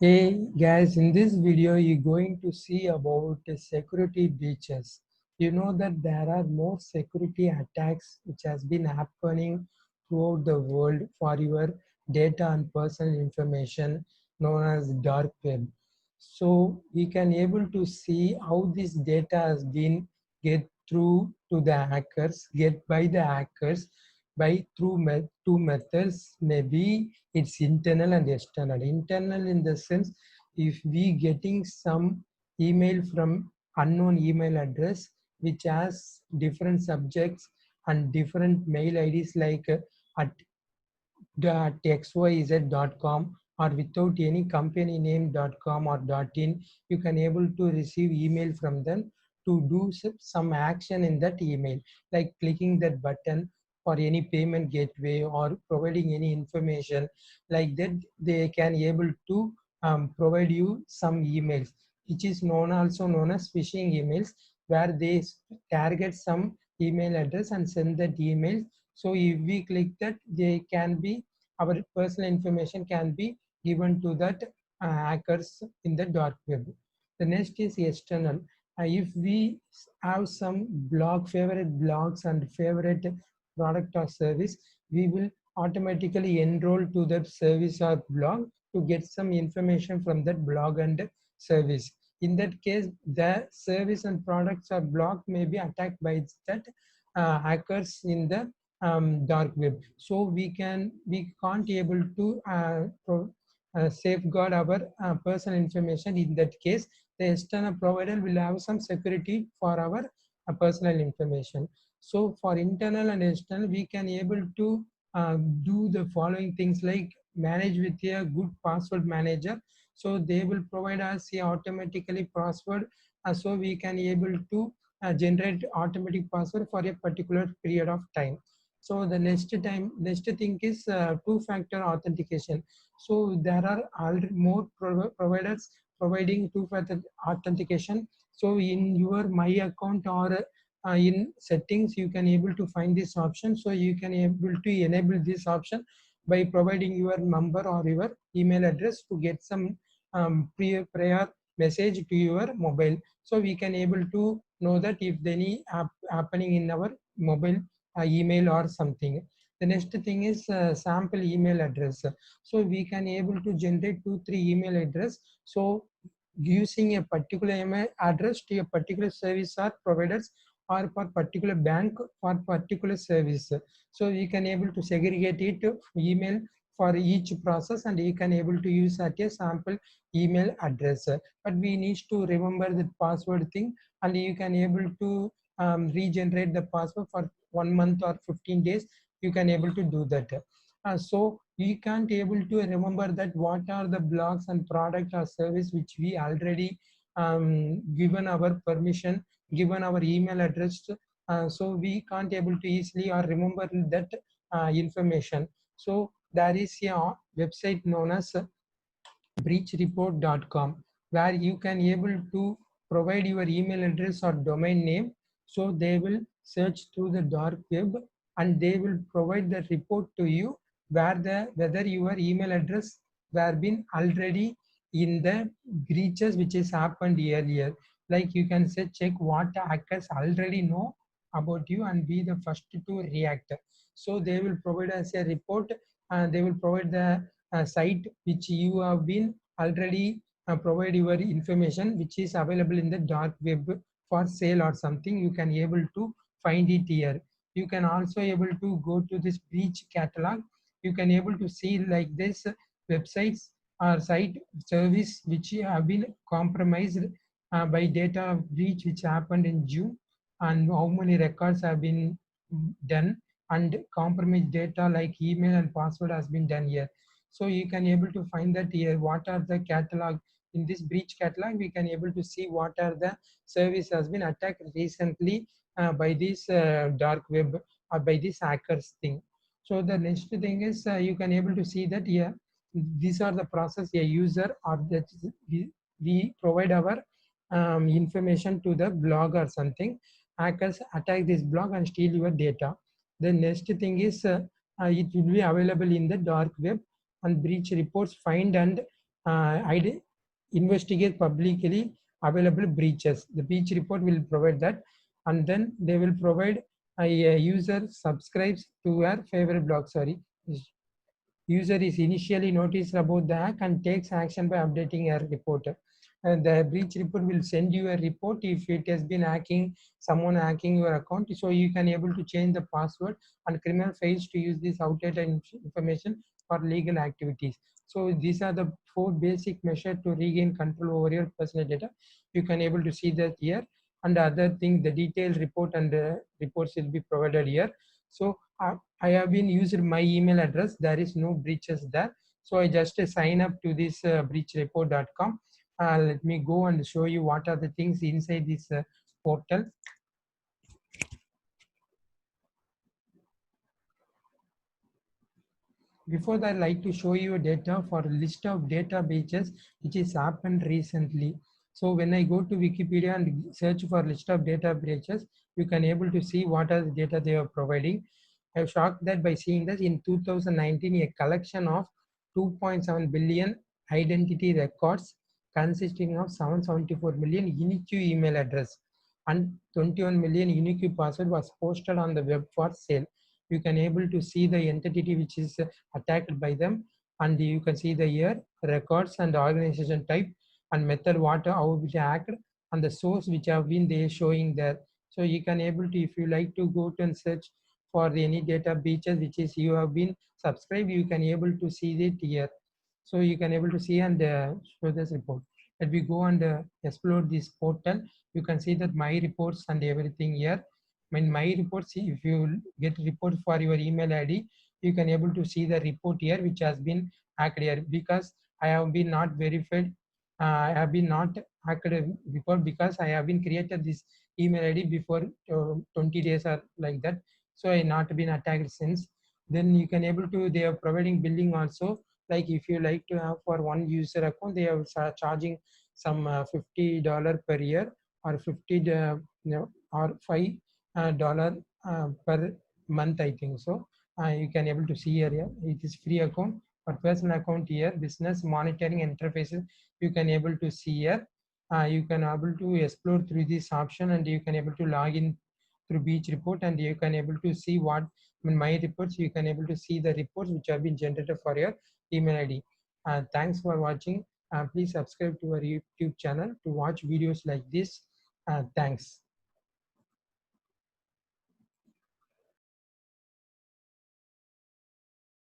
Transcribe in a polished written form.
Hey guys, in this video you're going to see about security breaches. You know that there are more security attacks which has been happening throughout the world for your data and personal information known as dark web. So we can able to see how this data has been get through to the hackers, get by the hackers by through two methods. Maybe it's internal and external. Internal in the sense, if we getting some email from unknown email address which has different subjects and different mail IDs like at xyz.com or without any company name.com or .in, you can able to receive email from them to do some action in that email, like clicking that button for any payment gateway or providing any information like that. They can able to provide you some emails which is also known as phishing emails, where they target some email address and send that email. So if we click that, they can be, our personal information can be given to that hackers in the dark web. The next is external. If we have some favorite blogs and favorite product or service, we will automatically enroll to that service or blog to get some information from that blog and service. In that case, the service and products or blog may be attacked by that hackers in the dark web. So we can't able to safeguard our personal information. In that case, the external provider will have some security for our personal information. So for internal and external, we can able to do the following things, like manage with a good password manager. So they will provide us a automatically password, so we can able to generate automatic password for a particular period of time. So the next thing is two-factor authentication. So there are already more providers providing two-factor authentication. So in your my account or in settings, you can able to find this option. So you can able to enable this option by providing your number or your email address to get some prior message to your mobile. So we can able to know that if any app happening in our mobile email or something. The next thing is sample email address. So we can able to generate 2 3 email address. So using a particular email address to a particular service or providers, or for particular bank or particular service. So we can able to segregate it email for each process, and you can able to use at a sample email address. But we need to remember the password thing, and you can able to regenerate the password for 1 month or 15 days. You can able to do that. So we can't able to remember that what are the blogs and product or service which we already given our permission, given our email address. So we can't able to easily or remember that information. So there is a website known as breachreport.com, where you can able to provide your email address or domain name. So they will search through the dark web, and they will provide the report to you where the whether your email address were been already in the breaches which has happened earlier. Like you can say check what hackers already know about you and be the first to react. So they will provide us a report, and they will provide the site which you have been already provide your information which is available in the dark web for sale or something. You can able to find it here. You can also able to go to this breach catalog. You can able to see like this websites or site service which have been compromised by data breach which happened in June, and how many records have been done, and compromised data like email and password has been done here. So you can able to find that here what are the catalog. In this breach catalog we can able to see what are the service has been attacked recently by this dark web or by this hackers thing. So the next thing is you can able to see that here these are the process a user or that we provide our information to the blog or something. Hackers attack this blog and steal your data. The next thing is it will be available in the dark web, and breach reports find and investigate publicly available breaches. The breach report will provide that, and then they will provide a user subscribes to our favorite blog. Sorry, user is initially noticed about the hack and takes action by updating a report. And the breach report will send you a report if it has been hacking, someone hacking your account. So you can able to change the password, and criminal fails to use this outdated information for legal activities. So these are the four basic measures to regain control over your personal data. You can able to see that here. And the other thing, the detailed report and the reports will be provided here. So I have been used my email address. There is no breaches there. So I just sign up to this breachreport.com. Let me go and show you what are the things inside this portal. Before that, I'd like to show you data for a list of data breaches which has happened recently. So when I go to Wikipedia and search for list of data breaches, you can able to see what are the data they are providing. I'm shocked that by seeing that in 2019, a collection of 2.7 billion identity records consisting of 774 million unique email address and 21 million unique password was posted on the web for sale. You can able to see the entity which is attacked by them, and you can see the year, records, and the organization type and method what how it hacked, and the source which have been they showing there. So you can able to, if you like to go to and search for any data breaches which is you have been subscribed, you can able to see it here. So you can able to see and show this report. Let we go and explore this portal. You can see that my reports and everything here. In my reports, if you get report for your email ID, you can able to see the report here which has been hacked here, because I have been not verified. I have been not hacked before, because I have been created this email ID before 20 days or like that. So I not been attacked since. Then you can able to, they are providing billing also. Like if you like to have for one user account, they are charging some $50 per year, or 50 or $5 per month, I think so. You can able to see here, it is free account. For personal account here, business monitoring interfaces, you can able to see here. You can able to explore through this option, and you can able to log in through Beach Report, and you can able to see what in my reports. You can able to see the reports which have been generated for your email ID. Thanks for watching. Please subscribe to our YouTube channel to watch videos like this. Thanks.